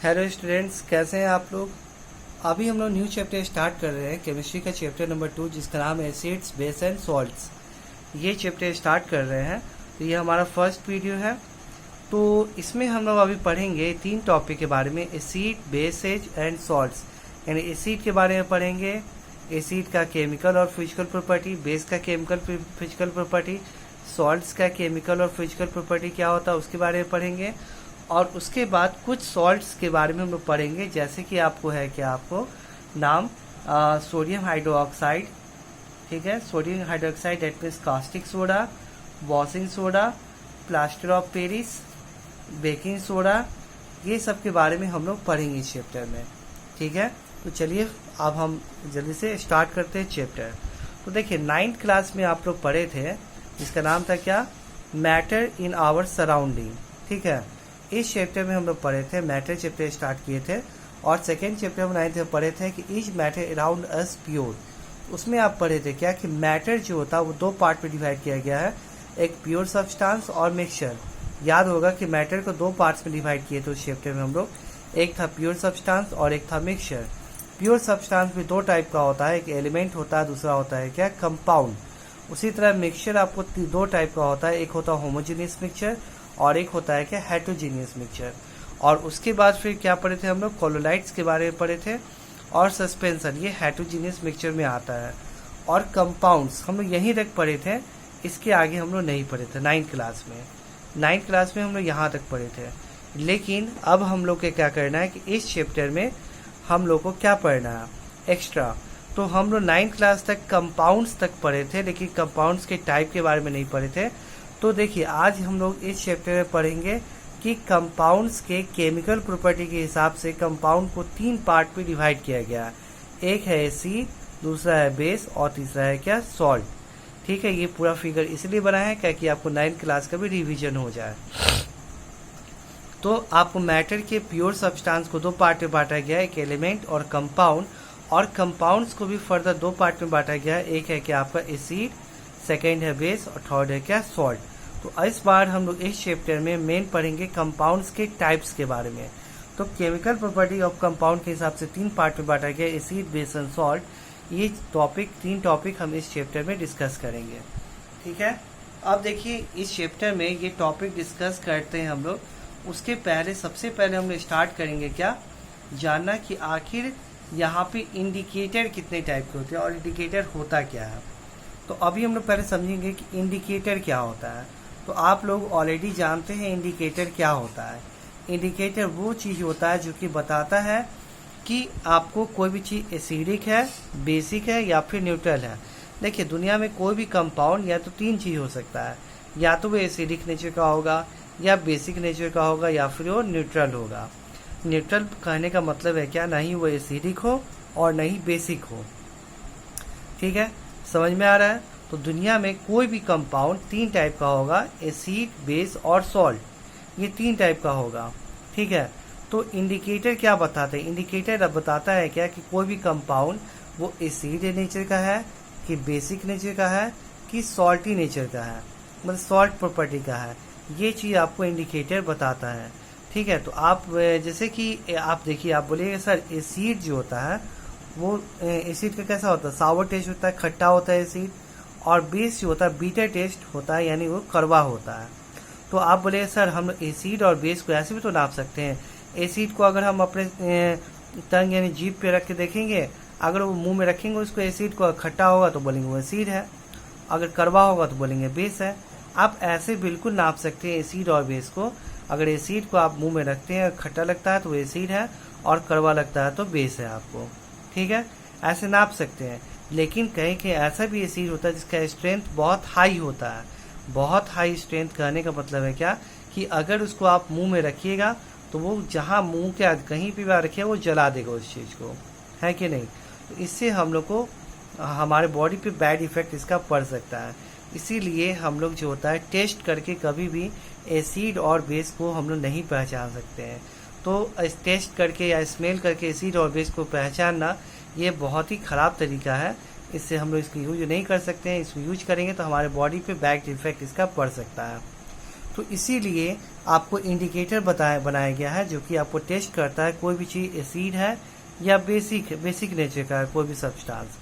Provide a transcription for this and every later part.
Hello students, कैसे हैं आप लोग। अभी हम लोग न्यू चैप्टर स्टार्ट कर रहे हैं केमिस्ट्री का चैप्टर नंबर 2, जिसका नाम है एसिड्स बेस एंड सॉल्ट्स। ये चैप्टर स्टार्ट कर रहे हैं, तो ये हमारा फर्स्ट वीडियो है। तो इसमें हम लोग अभी पढ़ेंगे 3 टॉपिक के बारे में, एसिड, बेसेज एंड सॉल्ट्स। यानी एसिड के बारे में पढ़ेंगे, एसिड का केमिकल और फिजिकल प्रॉपर्टी, बेस का केमिकल फिजिकल प्रॉपर्टी, सॉल्ट्स का केमिकल और फिजिकल प्रॉपर्टी क्या होता है उसके बारे में पढ़ेंगे। और उसके बाद कुछ सॉल्ट्स के बारे में हम लोग पढ़ेंगे, जैसे कि आपको है कि आपको नाम सोडियम हाइड्रोक्साइड, ठीक है, sodium hydroxide that means caustic soda, washing soda, plaster of Paris, baking soda, ये सब के बारे में हम लोग पढ़ेंगे इस चैप्टर में। ठीक है, तो चलिए अब हम जल्दी से स्टार्ट करते हैं चैप्टर। तो देखिए 9th क्लास में आप लोग पढ़े थे, जिसका नाम था क्या, मैटर इन आवर सराउंडिंग। ठीक है, इस चैप्टर में हम लोग पढ़े थे, मैटर चैप्टर स्टार्ट किए थे, और सेकेंड चैप्टर में 9th में पढ़े थे कि is matter around us pure. उसमें आप पढ़े थे क्या कि मैटर जो होता है वो 2 पार्ट में डिवाइड किया गया है, एक प्योर सब्सटेंस और मिक्सचर। याद होगा कि मैटर को 2 पार्ट्स में डिवाइड किए थे उस चैप्टर में हम लोग, एक था प्योर सब्सटेंस और एक था मिक्सचर। प्योर सब्सटेंस भी 2 टाइप का होता है, एक एलिमेंट होता है, दूसरा होता है क्या, कंपाउंड। उसी तरह मिक्सचर आपको 2 टाइप का होता है, एक होता है होमोजेनियस मिक्सचर और एक होता है क्या, हेटेरोजेनियस मिक्सचर। और उसके बाद फिर क्या पढ़े थे हम लोग, कोलोलाइट्स के बारे में पढ़े थे, और सस्पेंशन, ये हेटेरोजेनियस मिक्सचर में आता है। और कंपाउंड्स हम लोग यहीं तक पढ़े थे, इसके आगे हम लोग नहीं पढ़े थे 9th क्लास में। 9th क्लास में हम लोग यहाँ तक पढ़े थे। लेकिन अब हम लोग को क्या करना है कि इस चैप्टर में हम लोग को क्या पढ़ना है एक्स्ट्रा। तो हम लोग 9th क्लास तक कंपाउंड्स तक पढ़े थे, लेकिन कंपाउंड्स के टाइप के बारे में नहीं पढ़े थे। तो देखिए आज हम लोग इस चैप्टर में पढ़ेंगे कि कंपाउंड्स के केमिकल प्रॉपर्टी के हिसाब से कंपाउंड को 3 पार्ट में डिवाइड किया गया है। एक है एसिड, दूसरा है बेस और तीसरा है क्या, सॉल्ट। ठीक है, ये पूरा फिगर इसलिए बनाया है क्योंकि आपको 9th क्लास का भी रिवीजन हो जाए। तो आपको मैटर के प्योर सब्सटेंस को 2 पार्ट में बांटा गया है, एक एलिमेंट और कंपाउंड। और कंपाउंड्स को भी फर्दर 2 पार्ट में बांटा गया है, एक है क्या आपका एसिड, सेकेंड है बेस और थर्ड है क्या, सॉल्ट। तो इस बार हम लोग इस चैप्टर में मेन पढ़ेंगे कंपाउंड्स के टाइप्स के बारे में। तो केमिकल प्रॉपर्टी ऑफ कंपाउंड के हिसाब से 3 पार्ट में बांटा गया, एसिड, बेस एंड सॉल्ट। ये 3 टॉपिक हम इस चैप्टर में डिस्कस करेंगे। ठीक है, अब देखिए इस चैप्टर में ये टॉपिक डिस्कस करते हैं हम लोग, उसके पहले सबसे पहले हम लोग स्टार्ट करेंगे क्या, जानना कि आखिर यहाँ पे इंडिकेटर कितने टाइप के होते हैं और इंडिकेटर होता क्या है। तो अभी हम लोग पहले समझेंगे कि इंडिकेटर क्या होता है। तो आप लोग ऑलरेडी जानते हैं इंडिकेटर क्या होता है। इंडिकेटर वो चीज़ होता है जो कि बताता है कि आपको कोई भी चीज़ एसिडिक है, बेसिक है या फिर न्यूट्रल है। देखिए दुनिया में कोई भी कंपाउंड या तो 3 चीज़ हो सकता है, या तो वो एसिडिक नेचर का होगा, या बेसिक नेचर का होगा, या फिर वो न्यूट्रल होगा। न्यूट्रल कहने का मतलब है क्या, ना ही वो एसिडिक हो और ना ही बेसिक हो। ठीक है, समझ में आ रहा है। तो दुनिया में कोई भी कंपाउंड 3 टाइप का होगा, एसिड, बेस और सॉल्ट, ये 3 टाइप का होगा। ठीक है, तो इंडिकेटर क्या बताते हैं, इंडिकेटर अब बताता है क्या कि कोई भी कंपाउंड वो एसिड नेचर का है, कि बेसिक नेचर का है, कि सॉल्टी नेचर का है, मतलब सॉल्ट प्रॉपर्टी का है। ये चीज़ आपको इंडिकेटर बताता है। ठीक है, तो आप जैसे कि आप देखिए, आप बोलिएगा सर एसिड जो होता है वो एसिड का कैसा होता है, सावर टेस्ट होता है, खट्टा होता है एसिड। और बेस जो होता है बीटर टेस्ट होता है, यानी वो कड़वा होता है। तो आप बोले सर हम एसिड और बेस को ऐसे भी तो नाप सकते हैं। एसिड को अगर हम अपने टंग यानी जीभ पे रख के देखेंगे, अगर वो मुंह में रखेंगे उसको, एसिड को खट्टा होगा तो बोलेंगे वो एसिड है, अगर कड़वा होगा तो बोलेंगे बेस है। आप ऐसे बिल्कुल नाप सकते हैं एसिड और बेस को। अगर एसिड को आप मुंह में रखते हैं, खट्टा लगता है तो वो एसिड है, और कड़वा लगता है तो बेस है आपको। ठीक है, ऐसे नाप सकते हैं। लेकिन कहीं कहीं ऐसा भी एसिड होता है जिसका स्ट्रेंथ बहुत हाई होता है। बहुत हाई स्ट्रेंथ कहने का मतलब है क्या, कि अगर उसको आप मुंह में रखिएगा तो वो जहाँ मुंह के कहीं भी रखिए वो जला देगा उस चीज़ को, है कि नहीं। तो इससे हम लोग को हमारे बॉडी पे बैड इफेक्ट इसका पड़ सकता है। इसीलिए हम लोग जो होता है टेस्ट करके कभी भी एसिड और बेस को हम लोग नहीं पहचान सकते हैं। तो टेस्ट करके या स्मेल करके एसिड और बेस को पहचानना ये बहुत ही ख़राब तरीका है। इससे हम लोग इसको यूज नहीं कर सकते हैं। इसको यूज करेंगे तो हमारे बॉडी पे बैड इफेक्ट इसका पड़ सकता है। तो इसीलिए आपको इंडिकेटर बनाया गया है जो कि आपको टेस्ट करता है कोई भी चीज़ एसिड है या बेसिक नेचर का है कोई भी सब्सटेंस।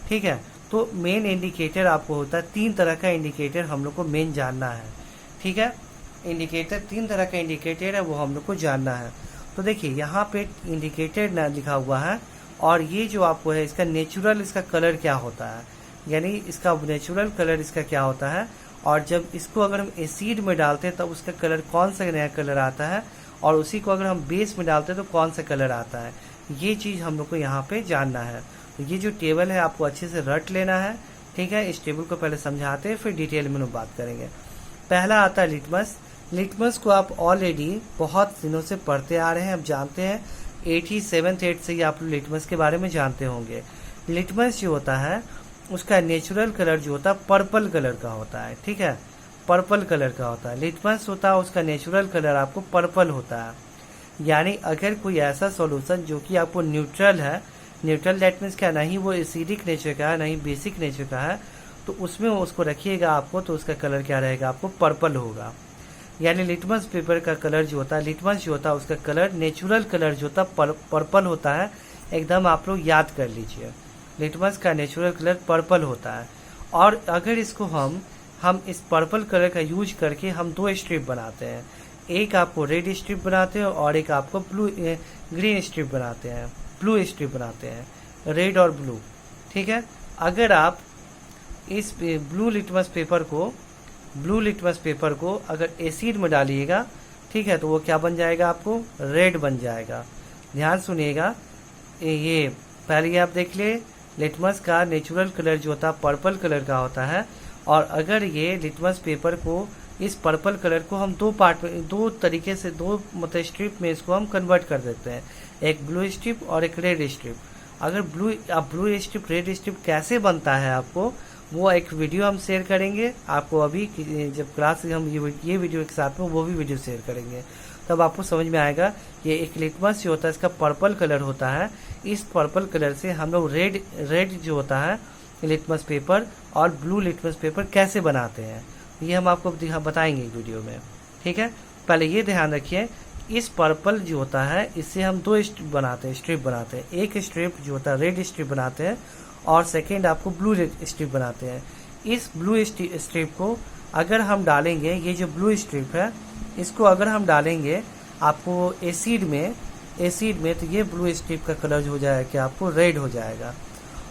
ठीक है, तो मेन इंडिकेटर आपको होता है, 3 तरह का इंडिकेटर हम लोग को मेन जानना है। ठीक है, इंडिकेटर 3 तरह का इंडिकेटर है वो हम लोग को जानना है। तो देखिए यहाँ पे इंडिकेटर ना लिखा हुआ है और ये जो आपको है इसका नेचुरल इसका कलर क्या होता है, यानी इसका नेचुरल कलर इसका क्या होता है, और जब इसको अगर हम एसिड में डालते हैं तब उसका कलर कौन सा नया कलर आता है, और उसी को अगर हम बेस में डालते हैं तो कौन सा कलर आता है, ये चीज़ हम लोग को यहाँ पे जानना है। तो ये जो टेबल है आपको अच्छे से रट लेना है। ठीक है, इस टेबल को पहले समझाते हैं फिर डिटेल में बात करेंगे। पहला आता है लिटमस। लिटमस को आप ऑलरेडी बहुत दिनों से पढ़ते आ रहे हैं, अब जानते हैं 87th 8 से ही आप लिटमस के बारे में जानते होंगे। लिटमस जो होता है उसका नेचुरल कलर जो होता है पर्पल कलर का होता है। ठीक है, पर्पल कलर का होता है लिटमस होता है, उसका नेचुरल कलर आपको पर्पल होता है। यानी अगर कोई ऐसा सॉल्यूशन जो कि आपको न्यूट्रल है, न्यूट्रल दैट मीन्स क्या, नहीं वो एसिडिक नेचर का है नहीं बेसिक नेचर का है, तो उसमें उसको रखिएगा आपको तो उसका कलर क्या रहेगा, आपको पर्पल होगा। यानी लिटमस पेपर का कलर जो होता है, लिटमस जो होता है उसका कलर नेचुरल कलर जो होता है पर्पल होता है। एकदम आप लोग याद कर लीजिए, लिटमस का नेचुरल कलर पर्पल होता है। और अगर इसको हम इस पर्पल कलर का यूज करके हम 2 स्ट्रिप बनाते हैं, एक आपको रेड स्ट्रिप बनाते हैं और एक आपको ग्रीन स्ट्रिप बनाते हैं, ब्लू स्ट्रिप बनाते हैं, रेड और ब्लू। ठीक है, अगर आप इस ब्लू लिटमस पेपर को अगर एसिड में डालिएगा, ठीक है, तो वो क्या बन जाएगा, आपको रेड बन जाएगा। ध्यान सुनिएगा, ये पहले आप देख लिए लिटमस का नेचुरल कलर जो होता है पर्पल कलर का होता है, और अगर ये लिटमस पेपर को इस पर्पल कलर को हम 2 पार्ट में 2 तरीके से 2 मतलब स्ट्रिप में इसको हम कन्वर्ट कर देते हैं, एक ब्लू स्ट्रिप और एक रेड स्ट्रिप। अगर ब्लू स्ट्रिप रेड स्ट्रिप कैसे बनता है आपको वो एक वीडियो हम शेयर करेंगे आपको, अभी जब क्लास हम ये वीडियो के साथ में वो भी वीडियो शेयर करेंगे, तब आपको समझ में आएगा। ये एक लिटमस जो होता है इसका पर्पल कलर होता है, इस पर्पल कलर से हम लोग रेड जो होता है लिटमस पेपर और ब्लू लिटमस पेपर कैसे बनाते हैं ये हम आपको बताएंगे वीडियो में। ठीक है, पहले ये ध्यान रखिए, इस पर्पल जो होता है इससे हम 2 स्ट्रिप बनाते हैं, एक स्ट्रिप जो होता है रेड स्ट्रिप बनाते हैं और सेकेंड आपको ब्लू स्ट्रिप बनाते हैं। इस ब्लू स्ट्रिप को अगर हम डालेंगे, ये जो ब्लू स्ट्रिप है इसको अगर हम डालेंगे आपको एसिड में तो ये ब्लू स्ट्रिप का कलर हो जाएगा कि आपको रेड हो जाएगा,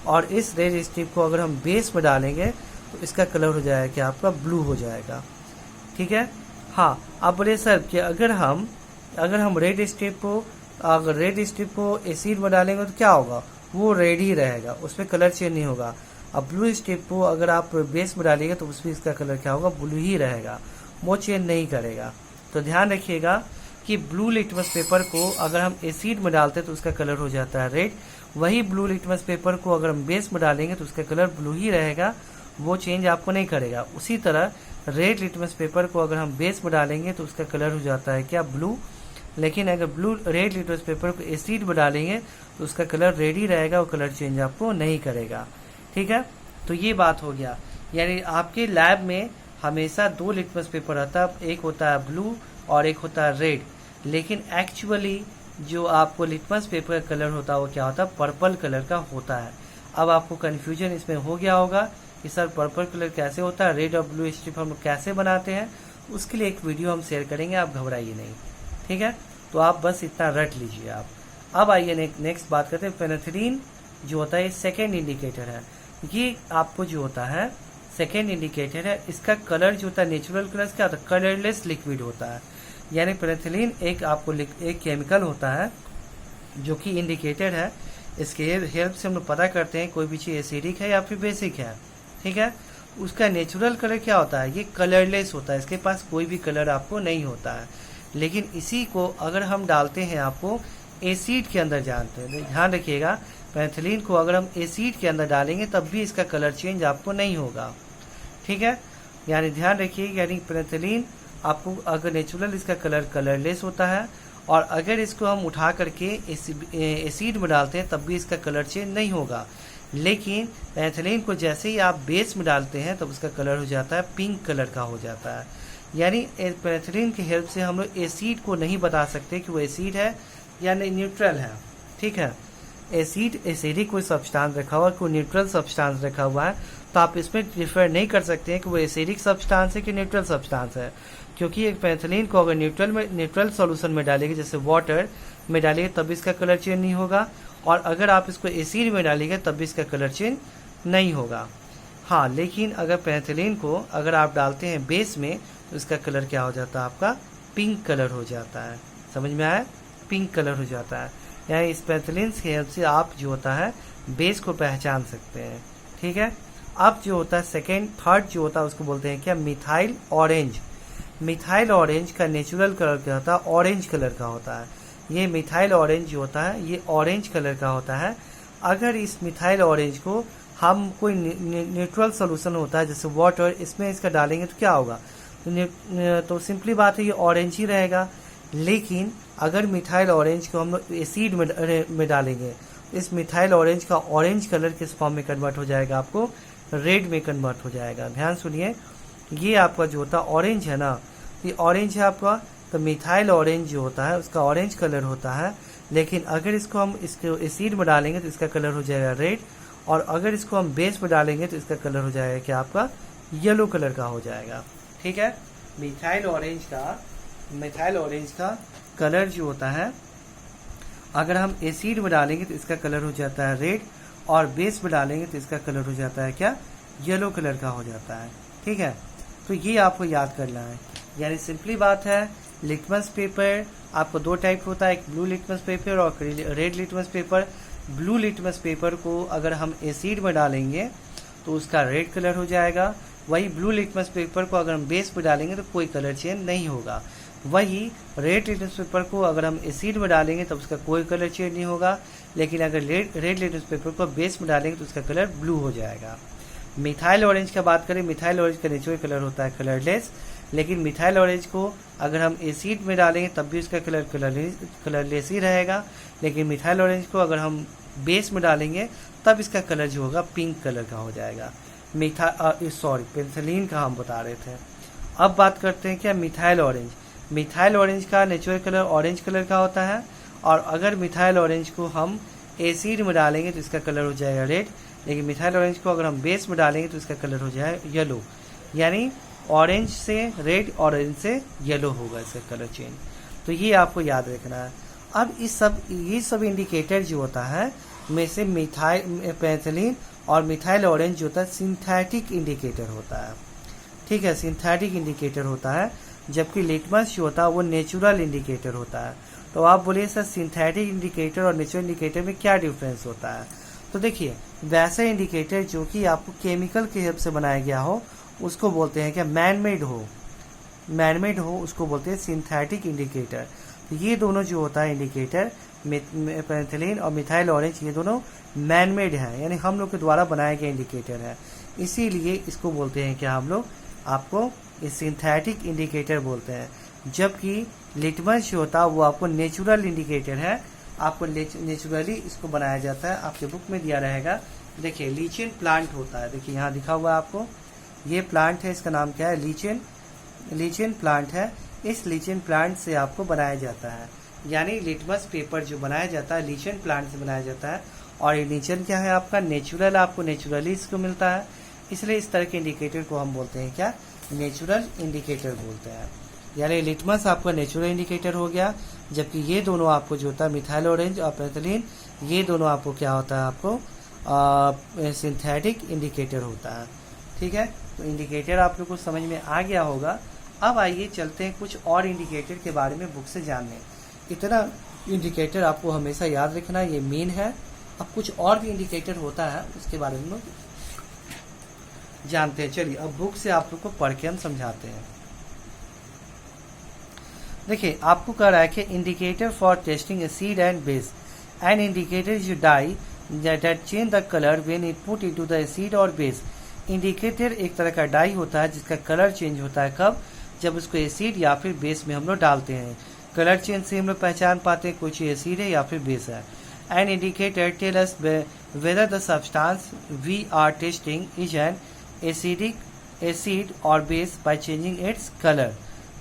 और इस रेड स्ट्रिप को अगर हम बेस में डालेंगे तो इसका कलर हो जाएगा कि आपका ब्लू हो जाएगा। ठीक है, हाँ, अब बोले सर कि अगर हम रेड स्ट्रिप को एसिड में डालेंगे तो क्या होगा, वो रेड ही रहेगा, उसमें कलर चेंज नहीं होगा। अब ब्लू स्ट्रिप को अगर आप बेस में डालेंगे तो उसमें इसका कलर क्या होगा, ब्लू ही रहेगा, वो चेंज नहीं करेगा। तो ध्यान रखिएगा कि ब्लू लिटमस पेपर को अगर हम एसिड में डालते हैं तो उसका कलर हो जाता है रेड, वही ब्लू लिटमस पेपर को अगर हम बेस में डालेंगे तो उसका कलर ब्लू ही रहेगा, वो चेंज आपको नहीं करेगा। उसी तरह रेड लिटमस पेपर को अगर हम बेस में डालेंगे तो उसका कलर हो जाता है क्या, ब्लू, लेकिन अगर रेड लिटमस पेपर को एसिड में डालेंगे तो उसका कलर रेड ही रहेगा, वो कलर चेंज आपको नहीं करेगा। ठीक है, तो ये बात हो गया। यानी आपके लैब में हमेशा 2 लिटमस पेपर रहता है, एक होता है ब्लू और एक होता है रेड, लेकिन एक्चुअली जो आपको लिटमस पेपर का कलर होता है वो क्या होता है, पर्पल कलर का होता है। अब आपको कन्फ्यूजन इसमें हो गया होगा कि सर पर्पल कलर कैसे होता है, रेड और ब्लू स्ट्रिप हम लोग कैसे बनाते हैं, उसके लिए एक वीडियो हम शेयर करेंगे, आप घबराइए नहीं। ठीक है, तो आप बस इतना रट लीजिए आप। अब आइए नेक्स्ट बात करते हैं। पेनिसिलिन जो होता है सेकेंड इंडिकेटर है, ये आपको जो होता है सेकेंड इंडिकेटर है, इसका कलर जो होता है नेचुरल कलर क्या होता है, कलरलेस लिक्विड होता है। यानी पेनिसिलिन एक केमिकल होता है जो कि इंडिकेटर है, इसके हेल्प से हम लोग पता करते हैं कोई भी चीज़ एसिडिक है या फिर बेसिक है। ठीक है, उसका नेचुरल कलर क्या होता है, ये कलरलेस होता है, इसके पास कोई भी कलर आपको नहीं होता है। लेकिन इसी को अगर हम डालते हैं आपको एसिड के अंदर, जानते हैं, ध्यान रखिएगा, पेनिसिलिन को अगर हम एसिड के अंदर डालेंगे तब भी इसका कलर चेंज आपको नहीं होगा। ठीक है, यानी ध्यान रखिए, यानी पेनिसिलिन आपको अगर नेचुरल इसका कलर कलरलेस होता है, और अगर इसको हम उठा करके एसिड में डालते हैं तब भी इसका कलर चेंज नहीं होगा। लेकिन पेनिसिलिन को जैसे ही आप बेस में डालते हैं तब उसका कलर हो जाता है पिंक कलर का हो जाता है। यानी पेनिसिलिन की हेल्प से हम लोग एसिड को नहीं बता सकते कि वो एसिड है या न्यूट्रल है। ठीक है, एसिड एसिडिक कोई सब्सटेंस रखा हुआ है, कोई न्यूट्रल सब्सटेंस रखा हुआ है, तो आप इसमें डिफर नहीं कर सकते हैं कि वो एसिडिक सब्सटेंस है कि न्यूट्रल सब्सटेंस है, क्योंकि एक पेनिसिलिन को अगर न्यूट्रल सॉल्यूशन में डालेंगे, जैसे वाटर में डालेंगे, तब इसका कलर चेंज नहीं होगा, और अगर आप इसको एसिड में डालेंगे तब भी इसका कलर चेंज नहीं होगा। हाँ, लेकिन अगर पेनिसिलिन को अगर आप डालते हैं बेस में तो इसका कलर क्या हो जाता है, आपका पिंक कलर हो जाता है। समझ में आया, पिंक कलर हो जाता है। यानी इस पेनिसिलिन की हेल्प से आप जो होता है बेस को पहचान सकते हैं। ठीक है, अब जो होता है सेकेंड थर्ड जो होता है उसको बोलते हैं क्या, मिथाइल ऑरेंज। मिथाइल ऑरेंज का नेचुरल कलर क्या होता है, ऑरेंज कलर का होता है। ये मिथाइल ऑरेंज जो होता है ये ऑरेंज कलर का होता है। अगर इस मिथाइल ऑरेंज को हम कोई न्यूट्रल सोल्यूशन होता है जैसे वाटर, इसमें इसका डालेंगे तो क्या होगा, तो सिंपली बात है ये ऑरेंज ही रहेगा। लेकिन अगर मिथाइल ऑरेंज को हम लोग एसिड में डालेंगे, इस मिथाइल ऑरेंज का ऑरेंज कलर किस फॉर्म में कन्वर्ट हो जाएगा, आपको रेड में कन्वर्ट हो जाएगा। ध्यान सुनिए, ये आपका जो होता है ऑरेंज है ना, ये ऑरेंज है आपका, तो मिथाइल ऑरेंज जो होता है उसका ऑरेंज कलर होता है। लेकिन अगर इसको हम इसको एसिड में डालेंगे तो इसका कलर हो जाएगा रेड, और अगर इसको हम बेस में डालेंगे तो इसका कलर हो जाएगा क्या, आपका येलो कलर का हो जाएगा। ठीक है, मिथाइल ऑरेंज का कलर जो होता है अगर हम एसिड में डालेंगे तो इसका कलर हो जाता है रेड, और बेस में डालेंगे तो इसका कलर हो जाता है क्या, येलो कलर का हो जाता है। ठीक है, तो ये आपको याद करना है। यानी सिंपली बात है, लिटमस पेपर आपको दो टाइप होता है, एक ब्लू लिटमस पेपर और red litmus paper. Blue litmus paper को अगर हम एसिड में डालेंगे तो उसका रेड कलर हो जाएगा। वही ब्लू लिटमस पेपर को अगर हम बेस में डालेंगे तो कोई कलर चेंज नहीं होगा। वही रेड लिटमस पेपर को अगर हम एसिड में डालेंगे तो उसका कोई कलर चेंज नहीं होगा। लेकिन अगर रेड लिटमस पेपर को बेस में डालेंगे तो उसका कलर ब्लू हो जाएगा। मिथाइल ऑरेंज का बात करें, मिथाइल ऑरेंज का नेचुरल कलर होता है कलरलेस, लेकिन मिथाइल ऑरेंज को अगर हम एसिड में डालेंगे तब भी उसका कलर कलरलेस ही रहेगा। लेकिन मिथाइल ऑरेंज को अगर हम बेस में डालेंगे तब इसका कलर जो होगा पिंक कलर का हो जाएगा। पेनिसिलिन का हम बता रहे थे। अब बात करते हैं क्या, मिथाइल ऑरेंज। मिथाइल ऑरेंज का नेचुरल कलर ऑरेंज कलर का होता है, और अगर मिथाइल ऑरेंज को हम एसिड में डालेंगे तो इसका कलर हो जाएगा रेड, लेकिन मिथाइल ऑरेंज को अगर हम बेस में डालेंगे तो इसका कलर हो जाएगा येलो। यानी ऑरेंज से रेड, ऑरेंज से येलो होगा इसका कलर चेंज। तो ये आपको याद रखना है। अब ये सब इंडिकेटर जो होता है में से पेनिसिलिन और मिथाइल ऑरेंज जो होता है सिंथेटिक इंडिकेटर होता है। ठीक है, सिंथेटिक इंडिकेटर होता है, जबकि लिटमस जो होता है वो नेचुरल इंडिकेटर होता है। तो आप बोलिए सर सिंथेटिक इंडिकेटर और नेचुरल इंडिकेटर में क्या डिफरेंस होता है। तो देखिए, वैसा इंडिकेटर जो कि आपको केमिकल की हेल्प से बनाया गया हो उसको बोलते हैं क्या, मैन मेड हो उसको बोलते हैं सिंथेटिक इंडिकेटर। तो ये दोनों जो होता है इंडिकेटर, पेनिसिलिन और मिथाइल ऑरेंज, ये दोनों मैन मेड है, यानी हम लोग के द्वारा बनाया गया इंडिकेटर है। इसीलिए इसको बोलते हैं क्या, हम लोग आपको सिंथेटिक इंडिकेटर बोलते हैं। जबकि लिटमस जो होता है वो आपको नेचुरल इंडिकेटर है, आपको नेचुरली इसको बनाया जाता है। आपके बुक में दिया रहेगा, देखिए लीचेन प्लांट होता है, देखिए यहाँ लिखा हुआ है आपको, ये प्लांट है, इसका नाम क्या है, लीचेन प्लांट है। इस लीचेन प्लांट से आपको बनाया जाता है, यानी लिटमस पेपर जो बनाया जाता है लीचेन प्लांट से बनाया जाता है। और ये लीचेन क्या है आपका, नेचुरल, आपको नेचुरली इसको मिलता है, इसलिए इस तरह के इंडिकेटर को हम बोलते हैं क्या, नेचुरल इंडिकेटर बोलते हैं। यानी लिटमस आपका नेचुरल इंडिकेटर हो गया, जबकि ये दोनों आपको जो होता है मिथाइल ऑरेंज और पेनिसिलिन, ये दोनों आपको क्या होता है, आपको सिंथेटिक इंडिकेटर होता है। ठीक है, तो इंडिकेटर आप लोग को समझ में आ गया होगा। अब आइए चलते हैं कुछ और इंडिकेटर के बारे में बुक से जानने। इतना इंडिकेटर आपको हमेशा याद रखना, ये मेन है। अब कुछ और भी इंडिकेटर होता है उसके बारे में जानते हैं। चलिए अब बुक से आप लोग को पढ़ के हम समझाते हैं। देखिए, आपको कह रहा है कि indicator for testing acid and base, an indicator is dye that change the colour when it put into the acid और बेस। इंडिकेटर एक तरह का डाई होता है जिसका कलर चेंज होता है कब, जब उसको एसिड या फिर बेस में हम लोग डालते हैं। कलर चेंज से हम लोग पहचान पाते हैं कोई चीज एसिड है या फिर बेस है। An indicator tell us whether the substance we are testing is an acidic acid or base by changing its color.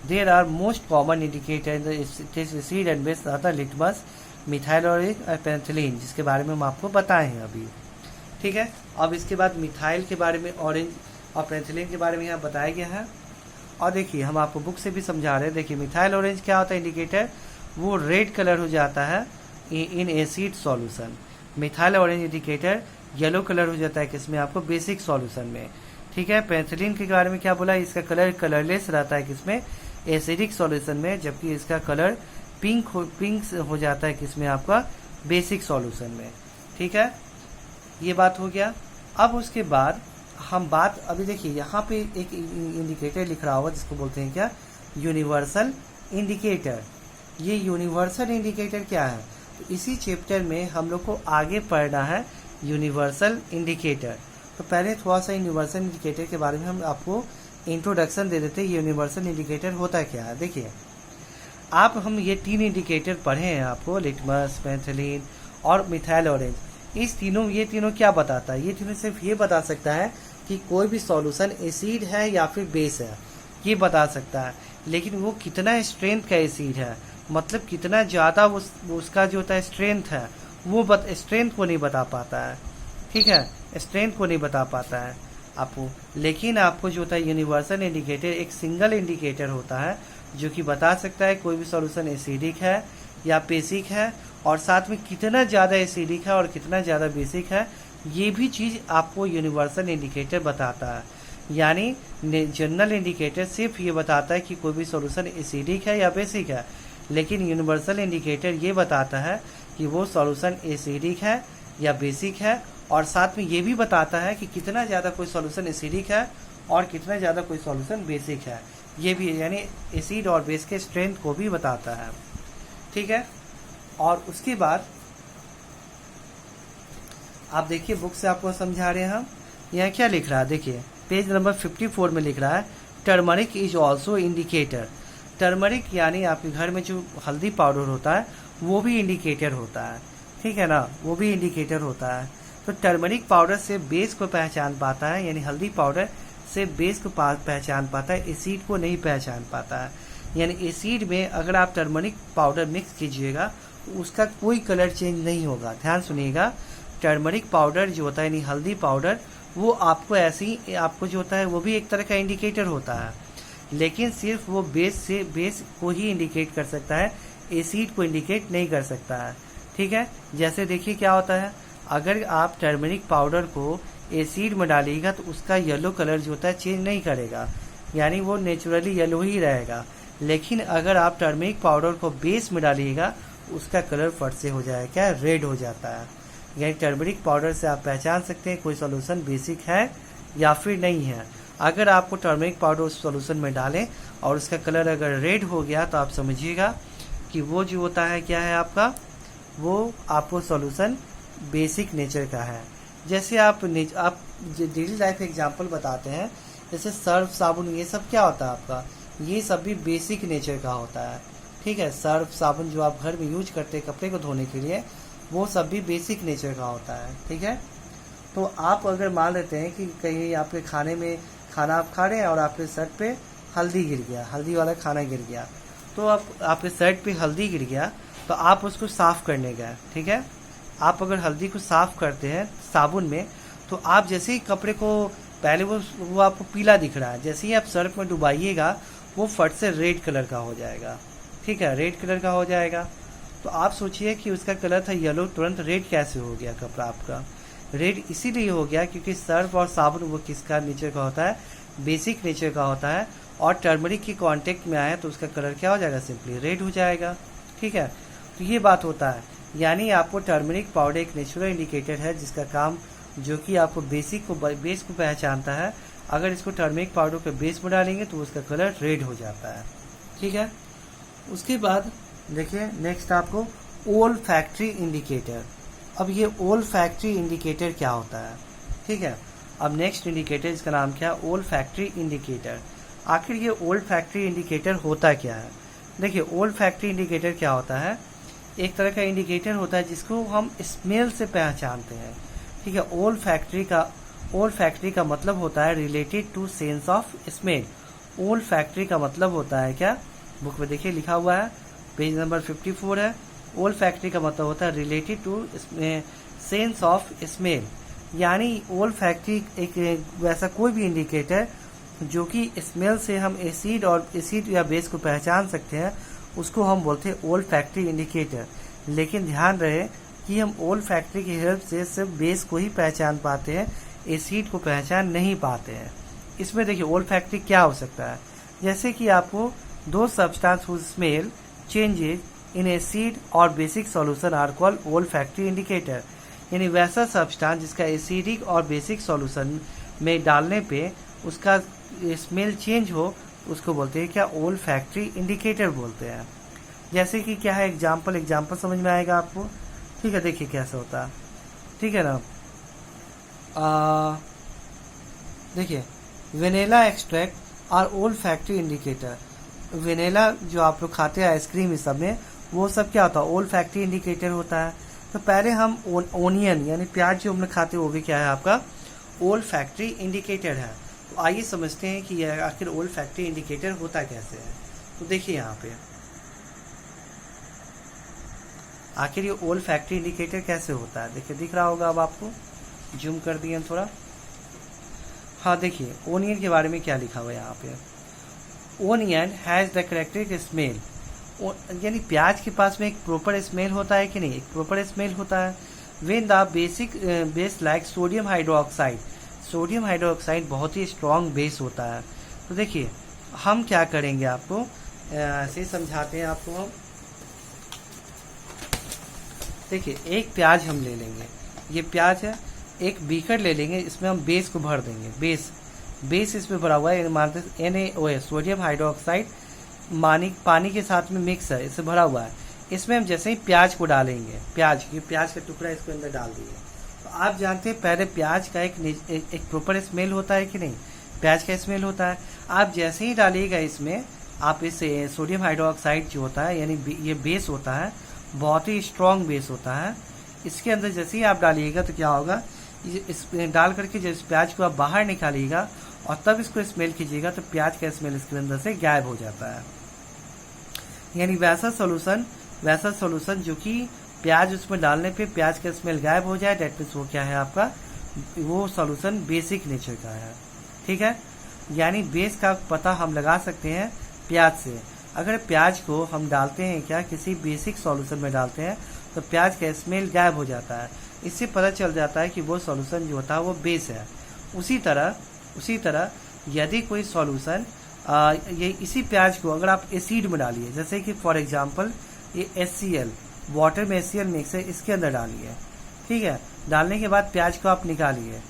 There are most common indicator in the acid and base are the litmus, methyl orange और penicillin, जिसके बारे में हम आपको बताए हैं अभी। ठीक है, अब इसके बाद मिथाइल के बारे में, ऑरेंज और पेनिसिलिन के बारे में यहाँ बताया गया है। और देखिए हम आपको बुक से भी समझा रहे हैं। देखिए मिथाइल ऑरेंज क्या होता है इंडिकेटर, वो रेड कलर हो जाता है in acid solution. Methyl orange indicator yellow colour हो जाता है किसमें, आपको बेसिक सॉल्यूशन में। ठीक है, पेनिसिलिन के बारे में क्या बोला, इसका कलर कलरलेस रहता है किसमें, एसिडिक सॉल्यूशन में, जबकि इसका कलर पिंक हो जाता है किसमें, आपका बेसिक सॉल्यूशन में। ठीक है, ये बात हो गया। अब उसके बाद हम बात, अभी देखिए यहाँ पे एक इंडिकेटर लिख रहा होगा जिसको बोलते हैं क्या, यूनिवर्सल इंडिकेटर। ये यूनिवर्सल इंडिकेटर क्या है, तो इसी चैप्टर में हम लोग को आगे पढ़ना है यूनिवर्सल इंडिकेटर। तो पहले थोड़ा सा यूनिवर्सल इंडिकेटर के बारे में हम आपको इंट्रोडक्शन दे देते हैं। यूनिवर्सल इंडिकेटर होता क्या है। देखिए हम ये 3 इंडिकेटर पढ़े हैं आपको, लिटमस, पेनिसिलिन और मिथाइल ऑरेंज। ये तीनों क्या बताता है, ये तीनों सिर्फ ये बता सकता है कि कोई भी सॉल्यूशन एसिड है या फिर बेस है, ये बता सकता है। लेकिन वो कितना स्ट्रेंथ का एसिड है, मतलब कितना ज़्यादा उसका जो होता है स्ट्रेंथ है, वो स्ट्रेंथ को नहीं बता पाता है। ठीक है, स्ट्रेंथ को नहीं बता पाता है आपको। लेकिन आपको जो होता है यूनिवर्सल इंडिकेटर एक सिंगल इंडिकेटर होता है जो कि बता सकता है कोई भी सॉल्यूशन एसिडिक है या बेसिक है, और साथ में कितना ज़्यादा एसिडिक है और कितना ज़्यादा बेसिक है, ये भी चीज़ आपको यूनिवर्सल इंडिकेटर बताता है। यानी जनरल इंडिकेटर सिर्फ ये बताता है कि कोई भी सॉल्यूशन एसिडिक है या बेसिक है, लेकिन यूनिवर्सल इंडिकेटर ये बताता है कि वो सॉल्यूशन एसिडिक है या बेसिक है, और साथ में ये भी बताता है कि कितना ज़्यादा कोई सॉल्यूशन एसिडिक है और कितना ज़्यादा कोई सॉल्यूशन बेसिक है। ये भी यानी एसिड और बेस के स्ट्रेंथ को भी बताता है। ठीक है, और उसके बाद आप देखिए बुक से आपको समझा रहे हैं हम। यहाँ क्या लिख रहा है, देखिए पेज नंबर 54 में लिख रहा है, turmeric is also indicator. Turmeric यानी आपके घर में जो हल्दी पाउडर होता है वो भी इंडिकेटर होता है। ठीक है ना, वो भी इंडिकेटर होता है। तो टर्मरिक पाउडर से बेस को पहचान पाता है, यानी हल्दी पाउडर से बेस को पहचान पाता है, एसिड को नहीं पहचान पाता है। यानी एसिड में अगर आप टर्मरिक पाउडर मिक्स कीजिएगा तो उसका कोई कलर चेंज नहीं होगा। ध्यान सुनिएगा, टर्मरिक पाउडर जो होता है यानी हल्दी पाउडर, वो आपको ऐसे ही आपको जो होता है वो भी एक तरह का इंडिकेटर होता है, लेकिन सिर्फ वो बेस को ही इंडिकेट कर सकता है, एसिड को इंडिकेट नहीं कर सकता है। ठीक है, जैसे देखिए क्या होता है, अगर आप टर्मरिक पाउडर को एसिड में डालिएगा तो उसका येलो कलर जो होता है चेंज नहीं करेगा, यानी वो नेचुरली येलो ही रहेगा। लेकिन अगर आप टर्मरिक पाउडर को बेस में डालिएगा उसका कलर फट से हो जाएगा, क्या रेड हो जाता है। यानी टर्मरिक पाउडर से आप पहचान सकते हैं कोई सॉल्यूशन बेसिक है या फिर नहीं है। अगर आपको टर्मरिक पाउडर उस सॉल्यूशन में डालें और उसका कलर अगर रेड हो गया तो आप समझिएगा कि वो जो होता है क्या है आपका, वो आपको सॉल्यूशन बेसिक नेचर का है। जैसे आप डेली लाइफ एग्जांपल बताते हैं, जैसे सर्फ, साबुन, ये सब क्या होता है आपका, ये सब भी बेसिक नेचर का होता है। ठीक है, सर्फ, साबुन जो आप घर में यूज करते हैं कपड़े को धोने के लिए, वो सब भी बेसिक नेचर का होता है। ठीक है, तो आप अगर मान लेते हैं कि कहीं आपके खाना आप खा रहे हैं और आपके शर्ट पे हल्दी गिर गया, हल्दी वाला खाना गिर गया, तो आपके शर्ट पे हल्दी गिर गया तो आप उसको साफ़ करने गए। ठीक है, आप अगर हल्दी को साफ़ करते हैं साबुन में, तो आप जैसे ही कपड़े को पहले वो आपको पीला दिख रहा है, जैसे ही आप सर्फ में डुबाइएगा वो फट से रेड कलर का हो जाएगा। ठीक है, रेड कलर का हो जाएगा। तो आप सोचिए कि उसका कलर था येलो, तुरंत रेड कैसे हो गया कपड़ा आपका। रेड इसीलिए हो गया क्योंकि सर्फ और साबुन वो किसका नेचर का होता है, बेसिक नेचर का होता है, और टर्मरिक के कांटेक्ट में आया तो उसका कलर क्या हो जाएगा, सिंपली रेड हो जाएगा। ठीक है, तो ये बात होता है। यानी आपको टर्मरिक पाउडर एक नेचुरल इंडिकेटर है जिसका काम जो कि आपको बेस को पहचानता है। अगर इसको टर्मरिक पाउडर के बेस में डालेंगे तो उसका कलर रेड हो जाता है। ठीक है, उसके बाद देखिए नेक्स्ट आपको ओल फैक्ट्री इंडिकेटर। अब ये ओल फैक्ट्री इंडिकेटर क्या होता है। ठीक है, अब नेक्स्ट इंडिकेटर इसका नाम क्या है, ओल फैक्ट्री इंडिकेटर। आखिर ये ओल फैक्ट्री इंडिकेटर होता क्या है। देखिए ओल फैक्ट्री इंडिकेटर क्या होता है, एक तरह का इंडिकेटर होता है जिसको हम स्मेल से पहचानते हैं। ठीक है, ओल फैक्ट्री का ओल फैक्ट्री का मतलब होता है related to sense of smell. Olfactory का मतलब होता है क्या, बुक में देखिए लिखा हुआ है, पेज नंबर 54 है। ओल फैक्ट्री का मतलब होता है related to sense of smell, यानी ओल फैक्ट्री एक वैसा कोई भी इंडिकेटर जो कि स्मेल से हम एसिड या बेस को पहचान सकते हैं, उसको हम बोलते हैं ओल फैक्ट्री इंडिकेटर। लेकिन ध्यान रहे कि हम ओल फैक्ट्री की हेल्प से सिर्फ बेस को ही पहचान पाते हैं, एसिड को पहचान नहीं पाते हैं। इसमें देखिए ओल फैक्ट्री क्या हो सकता है, जैसे कि आपको दो substance whose smell changes in acid और basic solution are called olfactory indicator. यानी वैसा सब्सटेंस जिसका एसिडिक और बेसिक सॉल्यूशन में डालने पे उसका स्मेल चेंज हो, उसको बोलते हैं क्या, ओल फैक्ट्री इंडिकेटर बोलते हैं। जैसे कि क्या है एग्जाम्पल समझ में आएगा आपको, ठीक है। देखिए कैसे होता है, ठीक है ना। देखिए वेनिला एक्सट्रैक्ट और ओल फैक्ट्री इंडिकेटर। वेनिला जो आप लोग खाते हैं आइसक्रीम इस सब में, वो सब क्या होता है, ओल फैक्ट्री इंडिकेटर होता है। तो पहले हम ओनियन यानी प्याज जो हम लोग खाते हैं वो भी क्या है आपका ओल फैक्ट्री इंडिकेटर है। तो आइए समझते हैं कि यह आखिर ओल फैक्ट्री इंडिकेटर होता कैसे है। तो देखिए यहाँ पे आखिर ये ओल फैक्ट्री इंडिकेटर कैसे होता है, देखिए दिख रहा होगा अब आपको, जूम कर दिए हम थोड़ा। हाँ देखिए ओनियन के बारे में क्या लिखा हुआ है यहाँ पे, onion has the characteristic smell. यानी प्याज के पास में एक प्रॉपर स्मेल होता है कि नहीं, एक प्रॉपर स्मेल होता है। When the base like sodium hydroxide, sodium hydroxide बहुत ही स्ट्रॉन्ग बेस होता है। तो देखिए हम क्या करेंगे, आपको ऐसे समझाते हैं आपको हम। देखिए एक प्याज हम ले लेंगे, ये प्याज है, एक बीकर ले लेंगे, इसमें हम बेस को भर देंगे। बेस इसमें भरा हुआ है, मानते NaOH सोडियम हाइड्रोक्साइड पानी के साथ में मिक्स है, इससे भरा हुआ है। इसमें हम जैसे ही प्याज को डालेंगे, प्याज का टुकड़ा इसके अंदर डाल दिए, तो आप जानते हैं पहले प्याज का एक प्रॉपर स्मेल होता है कि नहीं, प्याज का स्मेल होता है। आप जैसे ही डालिएगा इसमें, आप इस सोडियम हाइड्रोक्साइड जो होता है यानी ये बेस होता है, बहुत ही स्ट्रॉन्ग बेस होता है। इसके अंदर जैसे ही आप डालिएगा तो क्या होगा, इस डाल करके जब इस प्याज को आप बाहर निकालिएगा और तब इसको स्मेल कीजिएगा तो प्याज का स्मेल इसके अंदर से गायब हो जाता है। यानी वैसा सॉल्यूशन जो कि प्याज उसमें डालने पे प्याज का स्मेल गायब हो जाए, डेट मीन्स वो क्या है आपका, वो सॉल्यूशन बेसिक नेचर का है, ठीक है। यानी बेस का पता हम लगा सकते हैं प्याज से। अगर प्याज को हम डालते हैं क्या, किसी बेसिक सॉल्यूशन में डालते हैं, तो प्याज का स्मेल गायब हो जाता है। इससे पता चल जाता है कि वो सॉल्यूशन जो होता है वो बेस है। उसी तरह यदि कोई सॉल्यूशन ये इसी प्याज को अगर आप एसिड में डालिए, जैसे कि फॉर एग्जांपल ये HCl वाटर में HCl मिक्स है, इसके अंदर डालिए, ठीक है। डालने के बाद प्याज को आप निकालिए,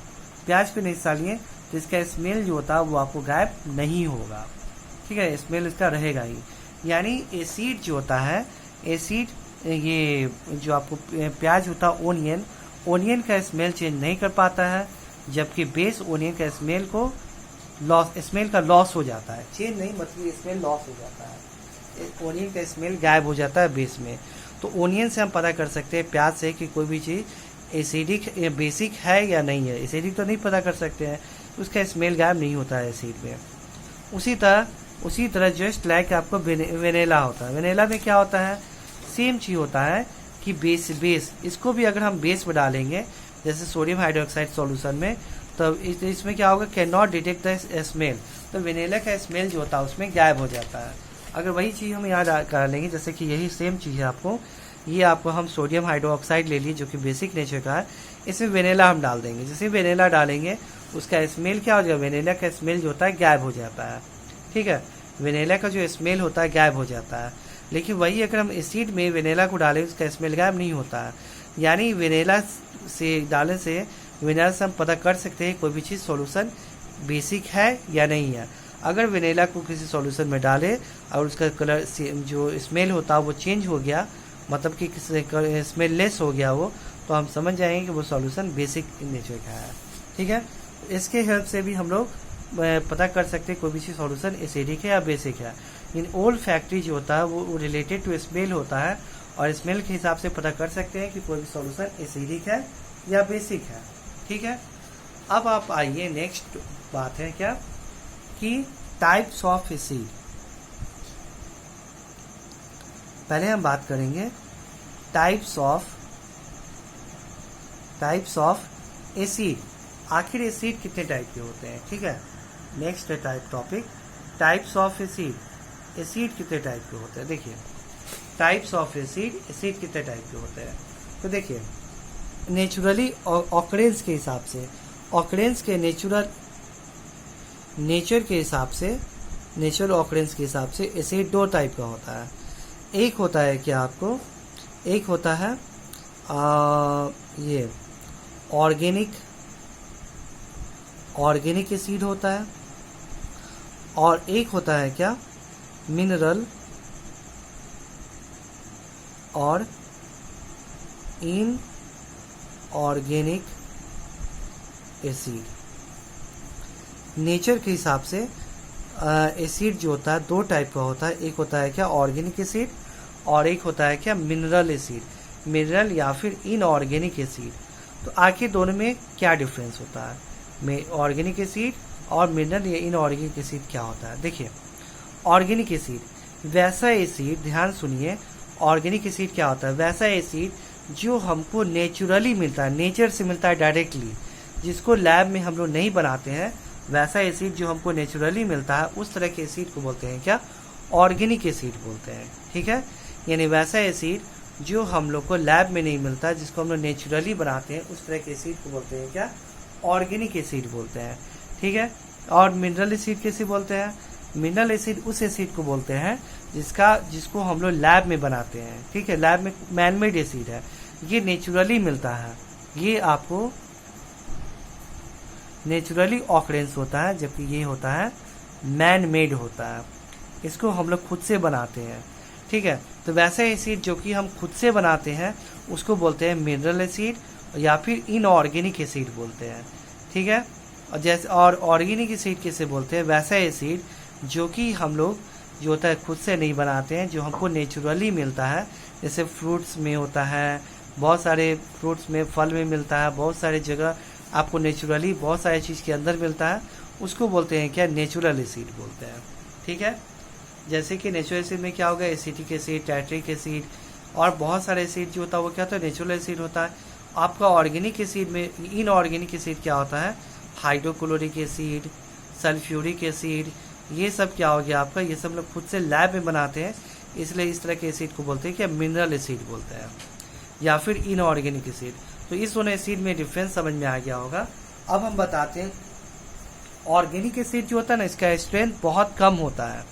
प्याज को निकालिए तो इसका स्मेल जो होता है वो आपको गायब नहीं होगा, ठीक है, स्मेल इसका रहेगा ही। यानी एसिड जो होता है, एसिड ये जो आपको प्याज होता है ओनियन का स्मेल चेंज नहीं कर पाता है, जबकि बेस ओनियन का स्मेल का लॉस हो जाता है, चेंज नहीं मतलब स्मेल लॉस हो जाता है, ओनियन का स्मेल गायब हो जाता है बेस में। तो ओनियन से हम पता कर सकते हैं प्याज से कि कोई भी चीज़ एसिडिक या बेसिक है या नहीं है। एसिडिक तो नहीं पता कर सकते हैं, उसका स्मेल गायब नहीं होता है एसिड में। उसी तरह जस्ट लाइक आपको वेनिला होता है, वेनिला में क्या होता है, सेम चीज़ होता है कि बेस इसको भी अगर हम बेस में डालेंगे जैसे सोडियम हाइड्रोक्साइड सॉल्यूशन में, तो इसमें क्या होगा, can not detect the smell, तो वेनिला का स्मेल जो होता है उसमें गायब हो जाता है। अगर वही चीज़ हम याद कर लेंगे, जैसे कि यही सेम चीज़ है आपको हम सोडियम हाइड्रोक्साइड ले लिए जो कि बेसिक नेचर का है, इसमें वेनिला हम डाल देंगे। जैसे वेनिला डालेंगे उसका स्मेल क्या हो जाएगा, वेनिला का स्मेल जो होता है गायब हो जाता है, ठीक है, वेनिला का जो स्मेल होता है गायब हो जाता है। लेकिन वही अगर हम एसिड में वेनिला को डालें उसका स्मेल गायब नहीं होता है। यानी वेनिला से डालने से वेनिला से हम पता कर सकते हैं कोई भी चीज़ सॉल्यूशन बेसिक है या नहीं है। अगर वेनिला को किसी सॉल्यूशन में डाले और उसका कलर जो स्मेल होता है वो चेंज हो गया, मतलब कि स्मेल लेस हो गया वो, तो हम समझ जाएंगे कि वो सॉल्यूशन बेसिक नेचर का है, ठीक है। इसके हेल्प से भी हम लोग पता कर सकते हैं कोई भी चीज़ सॉल्यूशन एसिडिक है या बेसिक है। इन ओल फैक्ट्री जो होता है वो रिलेटेड टू स्मेल होता है, और स्मेल के हिसाब से पता कर सकते हैं कि कोई भी सॉल्यूशन एसिडिक है या बेसिक है, ठीक है। अब आप आइए, नेक्स्ट बात है क्या कि टाइप्स ऑफ एसिड। पहले हम बात करेंगे टाइप्स ऑफ एसिड। आखिर एसिड कितने टाइप के होते हैं, ठीक है। नेक्स्ट है topic types of acid. Acid कितने टाइप के होते हैं, देखिए टाइप्स ऑफ एसिड कितने टाइप के होते हैं। तो देखिए नेचुरली ऑकरेंस के हिसाब से, ऑकरेंस के नेचुरल ऑकरेंस के हिसाब से एसिड दो टाइप का होता है। एक होता है क्या आपको, एक होता है ये ऑर्गेनिक एसिड होता है, और एक होता है क्या मिनरल और इनऑर्गेनिक एसिड। नेचर के हिसाब से एसिड जो होता है दो टाइप का होता है। एक होता है क्या ऑर्गेनिक एसिड, और एक होता है क्या मिनरल एसिड, मिनरल या फिर इनऑर्गेनिक एसिड। तो आखिर दोनों में क्या डिफरेंस होता है, में ऑर्गेनिक एसिड और मिनरल या इनऑर्गेनिक एसिड क्या होता है। देखिए ऑर्गेनिक एसिड वैसा एसिड, ध्यान सुनिए, ऑर्गेनिक एसिड क्या होता है, वैसा एसिड जो हमको नेचुरली मिलता है, नेचर से मिलता है डायरेक्टली, जिसको लैब में हम लोग नहीं बनाते हैं। वैसा एसिड जो हमको नेचुरली मिलता है उस तरह के एसिड को बोलते हैं क्या ऑर्गेनिक एसिड बोलते हैं, ठीक है। यानी वैसा एसिड जो हम लोग को लैब में नहीं मिलता, जिसको हम लोग नेचुरली बनाते हैं, उस तरह के एसिड को बोलते हैं क्या ऑर्गेनिक एसिड बोलते हैं, ठीक है। और मिनरल एसिड कैसे बोलते हैं, मिनरल एसिड उस एसिड को बोलते हैं जिसको हम लोग लैब में बनाते हैं, ठीक है। लैब में मैनमेड एसिड है, ये नेचुरली मिलता है, ये आपको नेचुरली ऑकरेंस होता है, जबकि ये होता है मैन मेड होता है, इसको हम लोग खुद से बनाते हैं, ठीक है। तो वैसा एसिड जो कि हम खुद से बनाते हैं उसको बोलते हैं मिनरल एसिड या फिर इनऑर्गेनिक एसिड बोलते हैं, ठीक है। और जैसे और ऑर्गेनिक एसिड कैसे बोलते हैं, वैसा एसिड जो कि हम लोग जो होता है खुद से नहीं बनाते हैं, जो हमको नेचुरली मिलता है, जैसे फ्रूट्स में होता है, बहुत सारे फ्रूट्स में, फल में मिलता है, बहुत सारे जगह आपको नेचुरली बहुत सारी चीज़ के अंदर मिलता है, उसको बोलते हैं क्या नेचुरल एसिड बोलते हैं, ठीक है। जैसे कि नेचुरल एसिड में क्या होगा एसिटिक एसिड, टाइट्रिक एसिड और बहुत सारे एसिड जो होता है वो क्या होता है नेचुरल एसिड होता है। आपका ऑर्गेनिक एसिड में इनऑर्गेनिक एसिड क्या होता है हाइड्रोक्लोरिक एसिड, सल्फ्यूरिक एसिड, ये सब क्या हो गया आपका, ये सब लोग खुद से लैब में बनाते हैं, इसलिए इस तरह के एसिड को बोलते हैं क्या मिनरल एसिड बोलते हैं या फिर इनऑर्गेनिक एसिड। तो इस दोनों एसिड में डिफरेंस समझ में आ गया होगा। अब हम बताते हैं ऑर्गेनिक एसिड जो होता है ना, इसका स्ट्रेंथ बहुत कम होता है,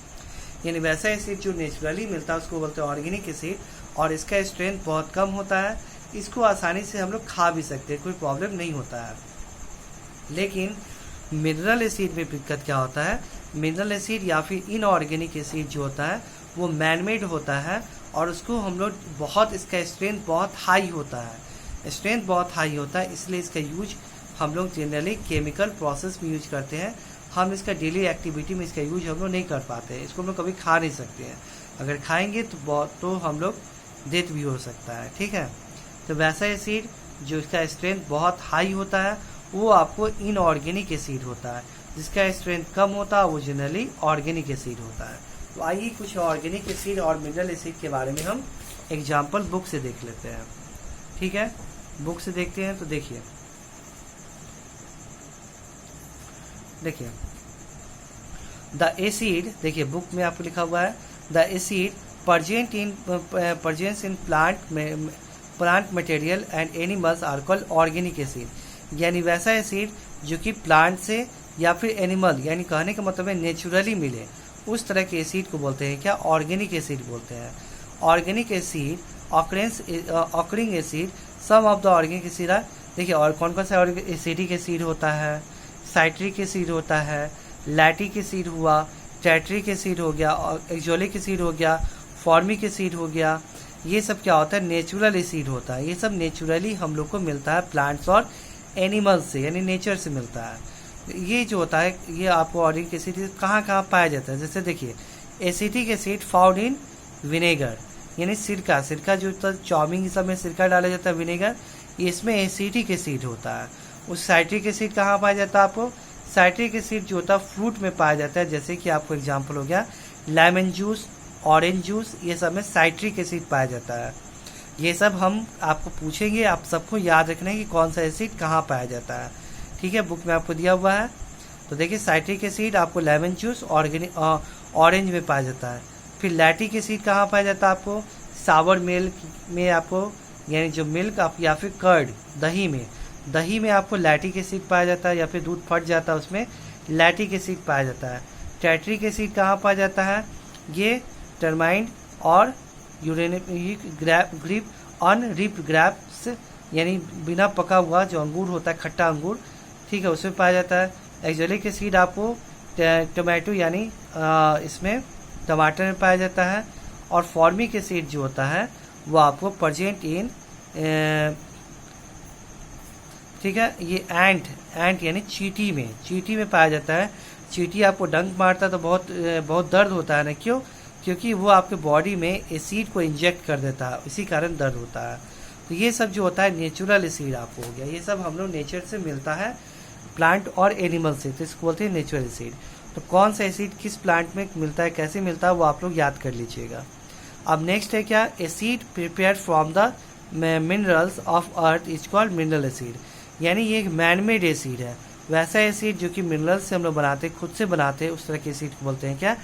यानी वैसा एसिड जो नेचुरली मिलता है उसको बोलते हैं ऑर्गेनिक एसिड, और इसका स्ट्रेंथ बहुत कम होता है, इसको आसानी से हम लोग खा भी सकते हैं, कोई प्रॉब्लम नहीं होता है। लेकिन मिनरल एसिड में दिक्कत क्या होता है, मिनरल एसिड या फिर इनऑर्गेनिक एसिड जो होता है वो मैनमेड होता है, और उसको हम लोग बहुत, इसका स्ट्रेंथ बहुत हाई होता है, स्ट्रेंथ बहुत हाई होता है, इसलिए इसका यूज हम लोग जनरली केमिकल प्रोसेस में यूज करते हैं। हम इसका डेली एक्टिविटी में इसका यूज हम लोग नहीं कर पाते हैं, इसको हम लोग कभी खा नहीं सकते हैं, अगर खाएंगे तो हम लोग डेथ भी हो सकता है, ठीक है। तो वैसा एसिड जो इसका स्ट्रेंथ बहुत हाई होता है वो आपको इनऑर्गेनिक एसिड होता है, जिसका स्ट्रेंथ कम होता है वो जनरली ऑर्गेनिक एसिड होता है। तो आइए कुछ ऑर्गेनिक एसिड और मिनरल एसिड के बारे में हम एग्जाम्पल बुक से देख लेते हैं, ठीक है। बुक से देखते हैं तो देखिए द एसिड, देखिए बुक में आपको लिखा हुआ है the acid present in plant material and animals are called organic acid. यानी वैसा एसिड जो कि प्लांट से या फिर एनिमल, यानी कहने का मतलब है नेचुरली मिले, उस तरह के एसिड को बोलते हैं क्या ऑर्गेनिक एसिड बोलते हैं। Organic acid occurring acid, some of the organic acid are, देखिए और कौन कौन सा एसिडिक एसिड होता है, साइट्रिक एसिड होता है, लैटिक एसिड हुआ, टैट्रिक एसिड हो गया, एक्जोलिक एसिड हो गया, फॉर्मिक एसिड हो गया, ये सब क्या होता है नेचुरल एसिड होता है। ये सब नेचुरली हम लोग को मिलता है प्लांट्स और एनिमल्स से, यानी नेचर से मिलता है। ये जो होता है ये आपको ऑर्गेनिक एसिड कहाँ कहाँ पाया जाता है, जैसे देखिए acetic acid found in vinegar, यानी सिरका जो चाउमीन सब में सिरका डाला जाता है विनेगर, इसमें एसिटिक एसिड होता है। उस साइट्रिक एसिड कहाँ पाया जाता है आपको? साइट्रिक एसिड जो होता है फ्रूट में पाया जाता है, जैसे कि आपको एग्जांपल हो गया लेमन जूस, ऑरेंज जूस, ये सब में साइट्रिक एसिड पाया जाता है। ये सब हम आपको पूछेंगे, आप सबको याद रखना है कि कौन सा एसिड कहाँ पाया जाता है। ठीक है, बुक में आपको दिया हुआ है। तो देखिए साइट्रिक एसिड आपको लेमन जूस, ऑरेंज में पाया जाता है। फिर लैक्टिक एसिड कहाँ पाया जाता है आपको? सावर मिल्क में आपको, यानी जो मिल्क आप या फिर कर्ड दही में आपको लैक्टिक एसिड पाया जाता है, या फिर दूध फट जाता है उसमें लैक्टिक एसिड पाया जाता है। टैट्रिक एसिड कहाँ पाया जाता है? ये टर्माइन और ग्रेप अनरिप्ड ग्रेप्स, यानी बिना पका हुआ जो अंगूर होता है, खट्टा अंगूर, ठीक है, उसमें पाया जाता है। एक्जेलिक एसिड आपको टोमेटो यानी इसमें टमाटर में पाया जाता है। और फॉर्मिक एसिड जो होता है वो आपको प्रेजेंट इन, ठीक है, ये एंट यानी चींटी में पाया जाता है। चींटी आपको डंक मारता है तो बहुत दर्द होता है ना, क्यों? क्योंकि वो आपके बॉडी में एसिड को इंजेक्ट कर देता है, इसी कारण दर्द होता है। तो ये सब जो होता है नेचुरल एसिड आपको हो गया, ये सब हम लोग नेचर से मिलता है, प्लांट और एनिमल से, तो इसको बोलते हैं नेचुरल एसिड। तो कौन सा एसिड किस प्लांट में मिलता है, कैसे मिलता है, वो आप लोग याद कर लीजिएगा। अब नेक्स्ट है क्या? Acid prepared from the minerals of earth is called mineral acid, यानी ये एक मैनमेड एसिड है। वैसा एसिड जो कि मिनरल्स से हम लोग बनाते हैं, खुद से बनाते हैं, उस तरह के एसिड को बोलते हैं क्या?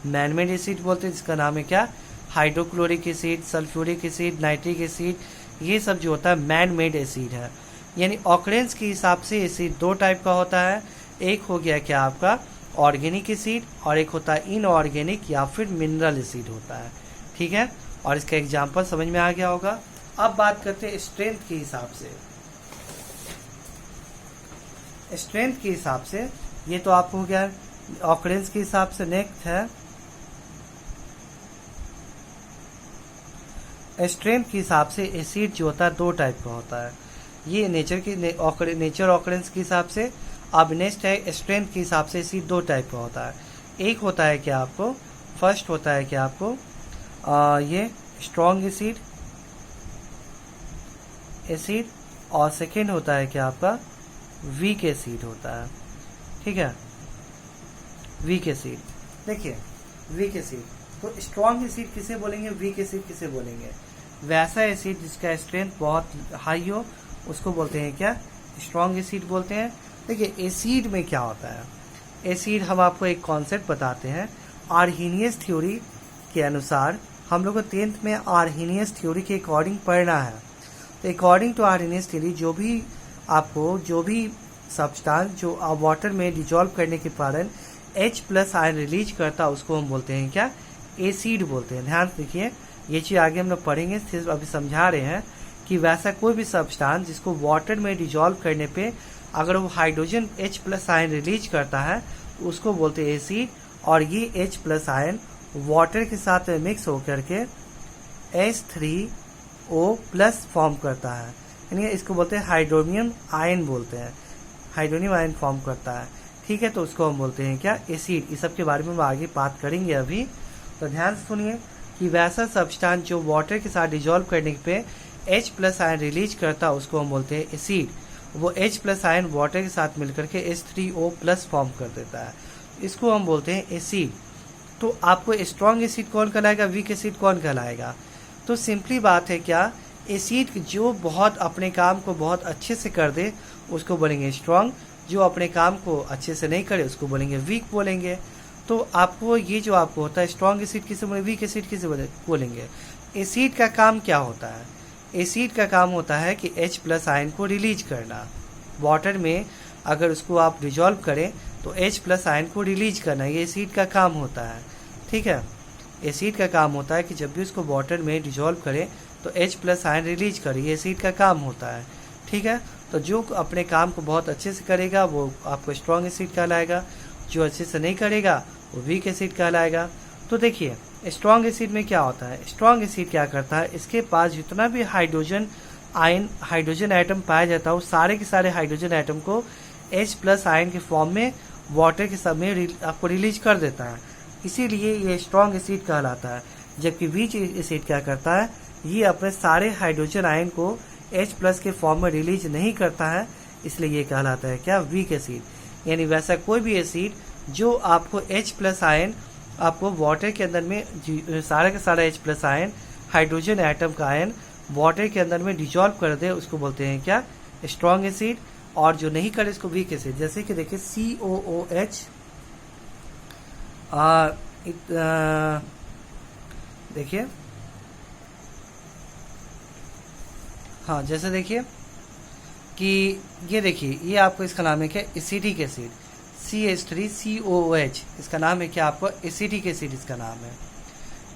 मैनमेड एसिड बोलते हैं, जिसका नाम है क्या? Hydrochloric acid, sulphuric acid, nitric acid, ये सब जो होता है मैन मेड एसिड है। यानी ऑकरेंस के हिसाब से एसिड दो टाइप का होता है, एक हो गया क्या आपका ऑर्गेनिक एसिड, और एक होता है इनऑर्गेनिक या फिर मिनरल एसिड होता है। ठीक है, और इसका एग्जाम्पल समझ में आ गया होगा। अब बात करते हैं स्ट्रेंथ के हिसाब से। स्ट्रेंथ के हिसाब से ये तो आपको हो गया ऑकरेंस के हिसाब से। नेक्स्ट है स्ट्रेंथ के हिसाब से एसिड जो होता है दो टाइप का होता है, ये नेचर ऑकरेंस के हिसाब से। अब नेक्स्ट है स्ट्रेंथ के हिसाब से एसिड दो टाइप का होता है। एक होता है क्या आपको, फर्स्ट होता है क्या आपको ये स्ट्रॉन्ग एसिड, और सेकेंड होता है क्या आपका वीक एसिड होता है। ठीक है, वीक एसिड। देखिए वीक एसिड, तो स्ट्रॉन्ग एसिड किसे बोलेंगे, वीक एसिड किसे बोलेंगे? वैसा एसिड जिसका स्ट्रेंथ बहुत हाई हो उसको बोलते हैं क्या? स्ट्रॉन्ग एसिड बोलते हैं। देखिए एसिड में क्या होता है, एसिड हम आपको एक कॉन्सेप्ट बताते हैं। आर्हीनियस थ्योरी के अनुसार हम लोग को 10th में आर्हीनियस थ्योरी के अकॉर्डिंग पढ़ना है। तो अकॉर्डिंग टू आर्हीनियस थ्योरी जो भी सब्सटेंस जो वाटर में डिजॉल्व करने के कारण H+ आयन रिलीज करता है उसको हम बोलते हैं क्या? एसिड बोलते हैं। ध्यान देखिए, ये चीज आगे हम लोग पढ़ेंगे, सिर्फ अभी समझा रहे हैं कि वैसा कोई भी सब्सटेंस जिसको वाटर में डिजॉल्व करने पे अगर वो हाइड्रोजन H+ आयन रिलीज करता है तो उसको बोलते हैं एसिड, और ये H+ आयन वाटर के साथ मिक्स होकर के H3O+ फॉर्म करता है, यानी इसको बोलते हैं हाइड्रोनियम आयन बोलते हैं, हाइड्रोनियम आयन फॉर्म करता है। ठीक है, तो उसको हम बोलते हैं क्या? एसिड। इस सब के बारे में हम आगे बात करेंगे अभी, तो ध्यान से सुनिए कि वैसा सब्सटेंस जो वाटर के साथ डिजॉल्व करने पे H+ आयन रिलीज करता है उसको हम बोलते हैं एसिड। वो H+ आयन वाटर के साथ मिलकर के H3O+ फॉर्म कर देता है, इसको हम बोलते हैं एसिड। तो आपको स्ट्रॉन्ग एसिड कौन कहलाएगा, वीक एसिड कौन कहलाएगा? तो सिंपली बात है क्या, एसिड जो बहुत अपने काम को बहुत अच्छे से कर दे उसको बोलेंगे स्ट्रॉन्ग, जो अपने काम को अच्छे से नहीं करे उसको बोलेंगे वीक बोलेंगे। तो आपको ये जो आपको होता है स्ट्रॉन्ग एसिड किसे बोलेंगे, वीक एसिड किसे बोलेंगे? एसिड का काम क्या होता है? एसिड का काम होता है कि H+ आयन को रिलीज करना। वाटर में अगर उसको आप डिजॉल्व करें तो H+ आयन को रिलीज करना, ये एसिड का काम होता है। ठीक है, एसिड का काम होता है कि जब भी उसको वाटर में डिजॉल्व करें तो H+ आयन रिलीज करे, ये एसिड का काम होता है। ठीक है, तो जो अपने काम को बहुत अच्छे से करेगा वो आपको स्ट्रॉन्ग एसिड कहलाएगा, जो अच्छे से नहीं करेगा वो वीक एसिड कहलाएगा। तो देखिए स्ट्रॉन्ग एसिड में क्या होता है, स्ट्रॉन्ग एसिड क्या करता है, इसके पास जितना भी हाइड्रोजन एटम पाया जाता है वो सारे के सारे हाइड्रोजन एटम को H+ आयन के फॉर्म में वाटर के समय आपको रिलीज कर देता है, इसीलिए ये स्ट्रॉन्ग एसिड कहलाता है। जबकि वीक एसिड क्या करता है, ये अपने सारे हाइड्रोजन आयन को H+ के फॉर्म में रिलीज नहीं करता है, इसलिए ये कहलाता है क्या, वीक एसिड। यानी वैसा कोई भी एसिड जो आपको H+ आयन, आपको वाटर के अंदर में सारा का सारा H+ आयन, हाइड्रोजन एटम का आयन वाटर के अंदर में डिजॉल्व कर दे, उसको बोलते हैं क्या, स्ट्रॉन्ग एसिड। और जो नहीं करे इसको वीक एसिड। जैसे कि देखिए COOH, देखिए, हाँ जैसे देखिए कि ये देखिए, ये आपको इसका नाम है क्या, एसिटिक एसिड, CH3COOH, इसका नाम है क्या आपको, एसिटिक एसिड इसका नाम है।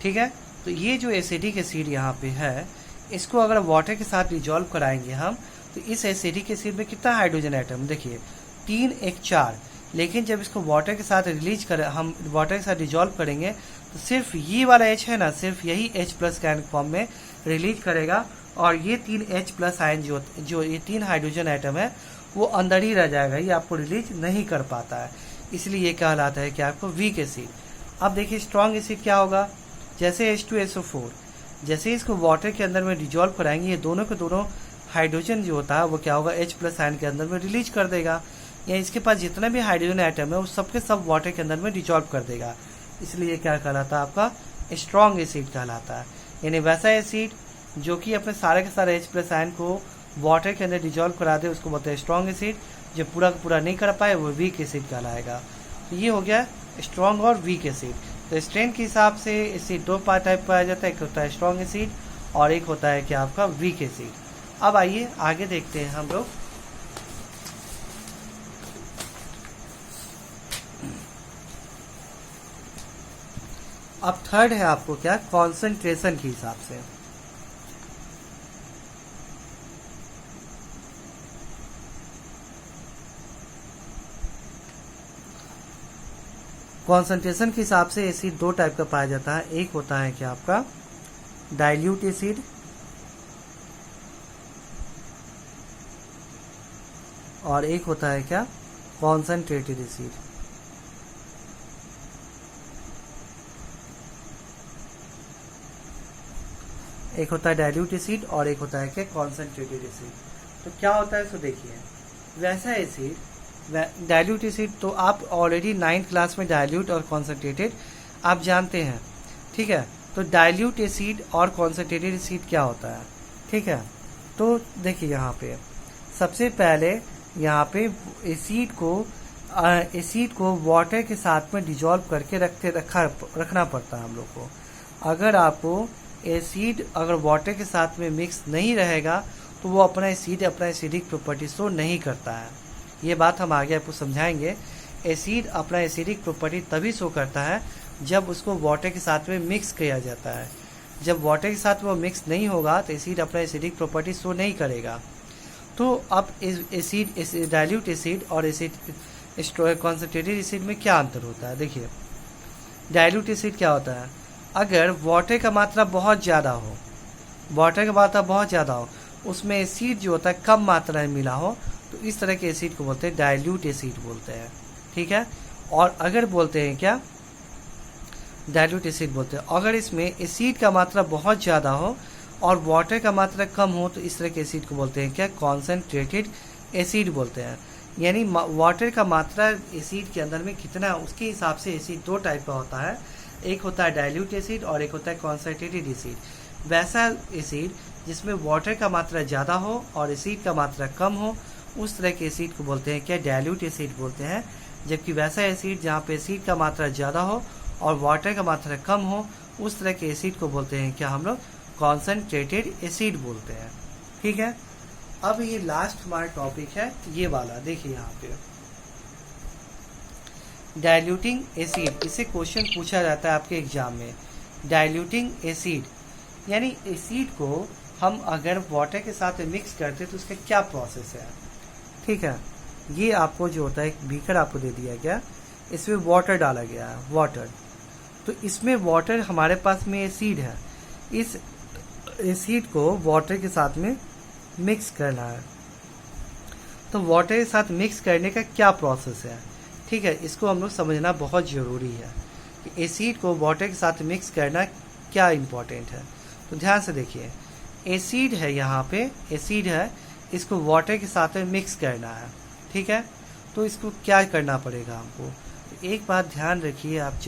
ठीक है, तो ये जो एसिटिक एसिड यहाँ पे है, इसको अगर वाटर के साथ डिजॉल्व कराएंगे हम, तो इस एसिडिक एसिड में कितना हाइड्रोजन एटम, देखिए 3 1 4। लेकिन जब इसको वाटर के साथ रिलीज कर, हम वाटर के साथ डिजॉल्व करेंगे, तो सिर्फ ये वाला H है ना, सिर्फ यही H+ का फॉर्म में रिलीज करेगा। और ये 3 H+ आयन जो ये 3 हाइड्रोजन एटम है, वो अंदर ही रह जाएगा, ये आपको रिलीज नहीं कर पाता है। इसलिए ये कहलाता है कि आपको वीक एसिड। अब देखिए स्ट्रॉन्ग एसिड क्या होगा, जैसे H2SO4, जैसे इसको वाटर के अंदर में डिजॉल्व कराएंगे, ये दोनों के दोनों हाइड्रोजन जो होता है वो क्या होगा, H+ आयन के अंदर में रिलीज कर देगा। या इसके पास जितना भी हाइड्रोजन एटम है वो सबके सब वाटर के अंदर में डिजॉल्व कर देगा। इसलिए क्या कहलाता है, आपका स्ट्रॉन्ग एसिड कहलाता है। यानी वैसा एसिड जो कि अपने सारे के सारे H+ आयन को वाटर के अंदर डिजॉल्व करा दे, उसको बोलते हैं स्ट्रॉन्ग एसिड। जो पूरा का पूरा नहीं कर पाए वो वीक एसिड कहलाएगा। तो ये हो गया स्ट्रॉन्ग और वीक एसिड। तो स्ट्रेन के हिसाब से एसिड 2 टाइप पाया जाता है, एक होता है स्ट्रॉन्ग एसिड और एक होता है क्या आपका, वीक एसिड। अब आइए आगे देखते हैं हम लोग। अब थर्ड है आपको क्या, कॉन्सेंट्रेशन के हिसाब से। कॉन्सेंट्रेशन के हिसाब से एसिड 2 टाइप का पाया जाता है। एक होता है क्या आपका डाइल्यूट एसिड, और एक होता है क्या, कॉन्सेंट्रेटेड एसिड। एक होता है डाइल्यूट एसिड और एक होता है क्या, कॉन्सेंट्रेटेड एसिड। तो क्या होता है, सो देखिए, वैसा एसिड डाइल्यूट एसिड तो आप ऑलरेडी 9th क्लास में डाइल्यूट और कॉन्सेंट्रेटेड आप जानते हैं। ठीक है, तो डाइल्यूट एसिड और कॉन्सेंट्रेटेड एसिड क्या होता है। ठीक है, तो देखिए यहाँ पे सबसे पहले यहाँ पे एसिड को वाटर के साथ में डिजॉल्व करके रखना पड़ता है हम लोग को। अगर आपको एसिड अगर वाटर के साथ में मिक्स नहीं रहेगा तो वो अपना एसिडिक प्रॉपर्टी शो नहीं करता है। ये बात हम आगे आपको समझाएंगे। एसिड अपना एसिडिक प्रॉपर्टी तभी शो करता है जब उसको वाटर के साथ में मिक्स किया जाता है। जब वाटर के साथ वो मिक्स नहीं होगा तो एसिड अपना एसिडिक प्रॉपर्टी शो नहीं करेगा। तो अब एसिड डाइल्यूट एसिड और एसिड कॉन्सेंट्रेटेड एसिड में क्या अंतर होता है। देखिए डाइल्यूट एसिड क्या होता है, अगर वाटर का मात्रा बहुत ज़्यादा हो, उसमें एसिड जो होता है कम मात्रा में मिला हो, तो इस तरह के एसिड को बोलते हैं डाइल्यूट एसिड बोलते हैं। ठीक है, और अगर बोलते हैं क्या, डाइल्यूट एसिड बोलते हैं अगर इसमें एसिड का मात्रा बहुत ज़्यादा हो और वाटर का मात्रा कम हो, तो इस तरह के एसिड को बोलते हैं क्या, कॉन्सेंट्रेटेड एसिड बोलते हैं। यानी वाटर का मात्रा एसिड के अंदर में कितना है उसके हिसाब से एसिड 2 टाइप का होता है। एक होता है डाइल्यूट एसिड और एक होता है कॉन्सेंट्रेटेड एसिड। वैसा एसिड जिसमें वाटर का मात्रा ज़्यादा हो और एसिड का मात्रा कम हो, उस तरह के एसिड को बोलते हैं क्या, डाइल्यूट एसिड बोलते हैं। जबकि वैसा एसिड जहाँ पे एसिड का मात्रा ज़्यादा हो और वाटर का मात्रा कम हो, उस तरह के एसिड को बोलते हैं क्या, हम लोग कॉन्सेंट्रेटेड एसिड बोलते हैं। ठीक है, अब ये लास्ट हमारा टॉपिक है ये वाला। देखिए यहाँ पे डाइल्यूटिंग एसिड, इसे क्वेश्चन पूछा जाता है आपके एग्जाम में। डाइल्यूटिंग एसिड यानी एसिड को हम अगर वाटर के साथ मिक्स करते तो उसका क्या प्रोसेस है। ठीक है, ये आपको जो होता है एक बीकर आपको दे दिया गया, इसमें वाटर डाला गया है, वाटर। तो इसमें वाटर हमारे पास में एसिड है, इस एसिड को वाटर के साथ में मिक्स करना है। तो वाटर के साथ मिक्स करने का क्या प्रोसेस है। ठीक है, इसको हम लोग समझना बहुत ज़रूरी है कि एसिड को वाटर के साथ मिक्स करना क्या इम्पोर्टेंट है। तो ध्यान से देखिए, एसिड है, यहाँ पे एसिड है, इसको वाटर के साथ में मिक्स करना है। ठीक है, तो इसको क्या करना पड़ेगा हमको, तो एक बात ध्यान रखिए, आप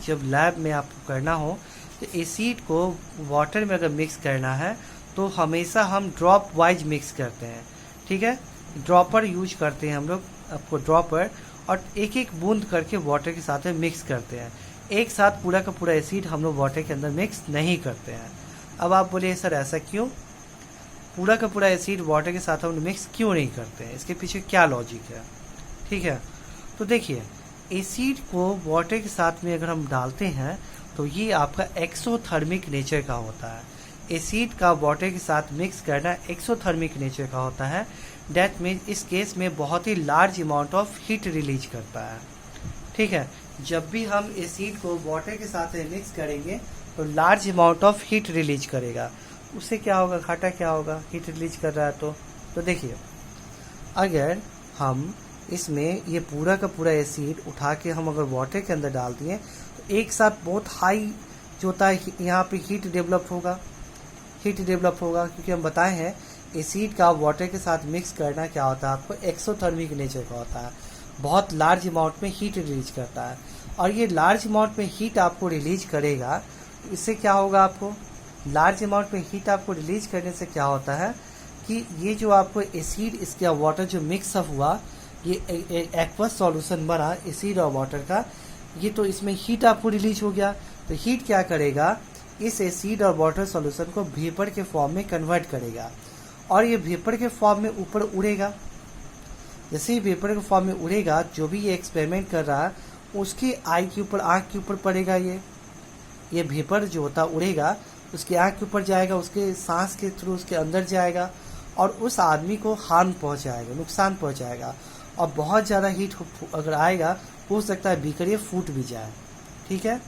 जब लैब में आपको करना हो तो एसिड को वाटर में अगर मिक्स करना है तो हमेशा हम ड्रॉप वाइज मिक्स करते हैं। ठीक है, ड्रॉपर यूज करते हैं हम लोग, आपको ड्रॉपर, और एक एक बूंद करके वाटर के साथ में मिक्स करते हैं। एक साथ पूरा का पूरा एसिड हम लोग वाटर के अंदर मिक्स नहीं करते हैं। अब आप बोलिए सर ऐसा क्यों, पूरा का पूरा एसिड वाटर के साथ हम लोग मिक्स क्यों नहीं करते हैं, इसके पीछे क्या लॉजिक है। ठीक है, तो देखिए एसिड को वाटर के साथ में अगर हम डालते हैं तो ये आपका एक्सोथर्मिक नेचर का होता है। एसिड का वाटर के साथ मिक्स करना एक्सोथर्मिक नेचर का होता है। डेट मीन इस केस में बहुत ही large amount of heat release करता है। ठीक है, जब भी हम एसिड को वाटर के साथ मिक्स करेंगे तो large amount of heat release करेगा। उससे क्या होगा, घाटा क्या होगा, हीट रिलीज कर रहा है तो देखिए अगर हम इसमें ये पूरा का पूरा एसिड उठा के हम अगर वाटर के अंदर डाल दिए तो एक साथ बहुत हाई जो होता है यहाँ पे हीट डेवलप होगा क्योंकि हम बताए हैं एसिड का वाटर के साथ मिक्स करना क्या होता है, आपको एक्सोथर्मिक नेचर का होता है, बहुत लार्ज अमाउंट में हीट रिलीज करता है। और ये लार्ज अमाउंट में हीट आपको रिलीज करेगा, इससे क्या होगा, आपको लार्ज अमाउंट में हीट आपको रिलीज करने से क्या होता है कि ये जो आपको एसिड इसका वाटर जो मिक्सअप हुआ, ये एक्वस सॉल्यूशन बना एसिड और वाटर का, ये तो इसमें हीट आपको रिलीज हो गया। तो हीट क्या करेगा, इस एसिड और वाटर सॉल्यूशन को वेपर के फॉर्म में कन्वर्ट करेगा और ये वेपर के फॉर्म में ऊपर उड़ेगा। जैसे ही वेपर के फॉर्म में उड़ेगा, जो भी ये एक्सपेरिमेंट कर रहा है उसकी आई के ऊपर, आँख के ऊपर पड़ेगा। ये वेपर जो होता उड़ेगा उसकी आँख के ऊपर जाएगा, उसके सांस के थ्रू उसके अंदर जाएगा और उस आदमी को हार्म पहुँचाएगा, नुकसान पहुँचाएगा। और बहुत ज़्यादा हीट अगर आएगा हो सकता है बीकर ये फूट भी जाए। ठीक है,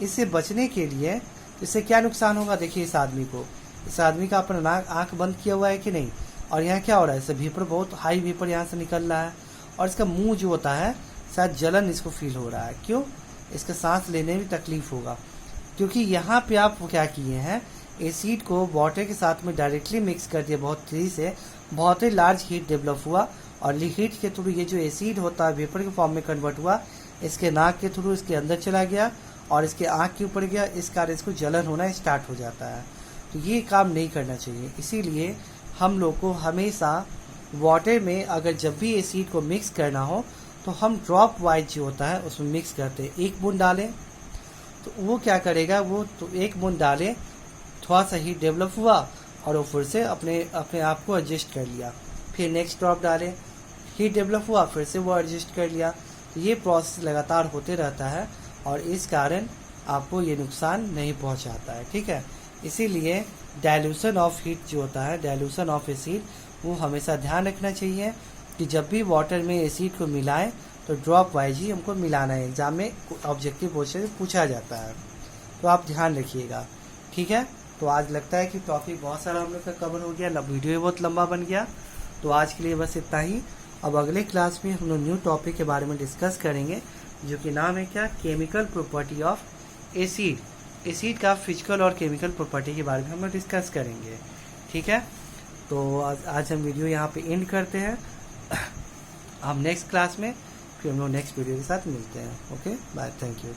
इससे बचने के लिए इससे क्या नुकसान होगा, देखिए इस आदमी का अपना आँख बंद किया हुआ है कि नहीं, और यहाँ क्या हो रहा है, इससे वेपर बहुत हाई वेपर यहाँ से निकल रहा है और इसका मुंह जो होता है शायद जलन इसको फील हो रहा है। क्यों, इसका सांस लेने में तकलीफ होगा, क्योंकि यहाँ पे आप क्या किए हैं, एसिड को वाटर के साथ में डायरेक्टली मिक्स कर दिया बहुत तेजी से, बहुत ही लार्ज हीट डेवलप हुआ और हीट के थ्रू ये जो एसिड होता है वेपर के फॉर्म में कन्वर्ट हुआ, इसके नाक के थ्रू इसके अंदर चला गया और इसके आँख के ऊपर गया, इस कारण इसको जलन होना स्टार्ट हो जाता है। तो ये काम नहीं करना चाहिए। इसीलिए हम लोग को हमेशा वाटर में अगर जब भी एसिड को मिक्स करना हो तो हम ड्रॉप वाइज जो होता है उसमें मिक्स करते हैं। एक बूंद डालें तो वो क्या करेगा, वो तो एक बूंद डालें, थोड़ा सा हीट डेवलप हुआ और वो फिर से अपने आप को एडजस्ट कर लिया, फिर नेक्स्ट ड्रॉप डालें, हीट डेवलप हुआ, फिर से वो एडजस्ट कर लिया। तो ये प्रोसेस लगातार होते रहता है और इस कारण आपको ये नुकसान नहीं पहुंचाता है। ठीक है, इसीलिए डाइल्यूशन ऑफ हीट जो होता है, डाइल्यूशन ऑफ एसिड, वो हमेशा ध्यान रखना चाहिए कि जब भी वाटर में एसिड को मिलाएं तो ड्रॉप वाइज ही हमको मिलाना है। एग्जाम में ऑब्जेक्टिव क्वेश्चन पूछा जाता है, तो आप ध्यान रखिएगा। ठीक है, तो आज लगता है कि टॉपिक बहुत सारा हम लोग का कवर हो गया, वीडियो बहुत लंबा बन गया, तो आज के लिए बस इतना ही। अब अगले क्लास में हम लोग न्यू टॉपिक के बारे में डिस्कस करेंगे, जो कि नाम है क्या, chemical property of acid. Acid का फिजिकल और केमिकल प्रॉपर्टी के बारे में हम लोग डिस्कस करेंगे। ठीक है, तो आज हम वीडियो यहाँ पे एंड करते हैं। हम नेक्स्ट क्लास में फिर हम लोग नेक्स्ट वीडियो के साथ मिलते हैं। Okay, bye, thank you.